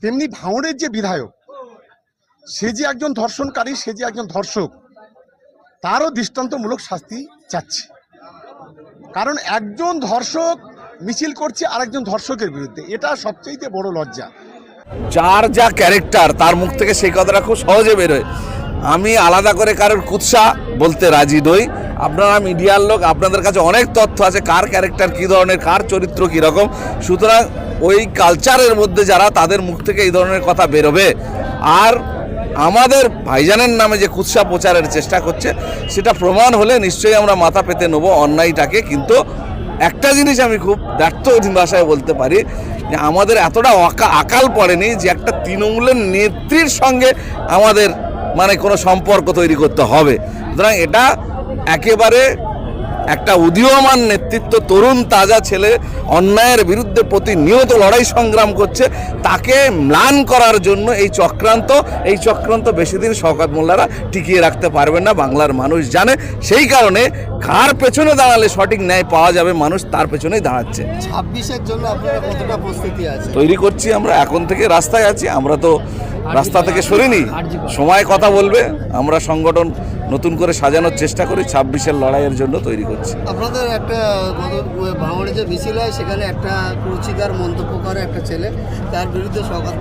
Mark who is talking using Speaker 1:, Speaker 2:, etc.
Speaker 1: তেমনি ভাঙড়ের যে বিধায়ক, সে যে একজন ধর্ষণকারী, সে যে একজন ধর্ষক, তারও দৃষ্টান্তমূলক শাস্তি চাচ্ছে। কারণ একজন ধর্ষক মিছিল করছে আরেকজন ধর্ষকের বিরুদ্ধে, এটা সবচেয়ে বড় লজ্জা।
Speaker 2: যার যা ক্যারেক্টার তার মুখ থেকে সেই কথাটা খুব সহজে বেরোয়। আমি আলাদা করে কারোর কুৎসা বলতে রাজি নই। আপনারা মিডিয়ার লোক, আপনাদের কাছে অনেক তথ্য আছে কার ক্যারেক্টার কী ধরনের, কার চরিত্র কীরকম। সুতরাং ওই কালচারের মধ্যে যারা, তাদের মুখ থেকে এই ধরনের কথা বেরোবে। আর আমাদের ভাইজানের নামে যে কুৎসা প্রচারের চেষ্টা করছে, সেটা প্রমাণ হলে নিশ্চয়ই আমরা মাথা পেতে নেব অন্যায়টাকে। কিন্তু একটা জিনিস আমি খুব ব্যর্থহীন ভাষায় বলতে পারি যে আমাদের এতটা আকাল পড়েনি যে একটা তৃণমূলের নেত্রীর সঙ্গে আমাদের কোনো সম্পর্ক তৈরি করতে হবে। সুতরাং এটা একেবারে একটা উদীয়মান নেতৃত্ব, তরুণ তাজা ছেলে, অন্যায়ের বিরুদ্ধে প্রতিনিয়ত লড়াই সংগ্রাম করছে, তাকে ম্লান করার জন্য এই চক্রান্ত বেশি দিন শওকত মোল্লারা টিকিয়ে রাখতে পারবেন না, বাংলার মানুষ জানে। সেই কারণে কার পেছনে দাঁড়ালে সঠিক ন্যায় পাওয়া যাবে, মানুষ তার পেছনেই দাঁড়াচ্ছে।
Speaker 3: 26-এর জন্য আপনারা কতটা প্রস্তুতি আছে?
Speaker 2: তৈরি করছি আমরা, এখন থেকে রাস্তায় আছি। আমরা তো রাস্তা থেকে সরিনি, সময় কথা বলবে। আমরা সংগঠন নতুন করে সাজানোর চেষ্টা করি, 26-এর লড়াইয়ের জন্য তৈরি করছি।
Speaker 3: আপনাদের একটা ভাঙড়ে যে মিছিল হয়, সেখানে একটা কুরুচিকর মন্তব্য করে একটা ছেলে, তার বিরুদ্ধে শওকত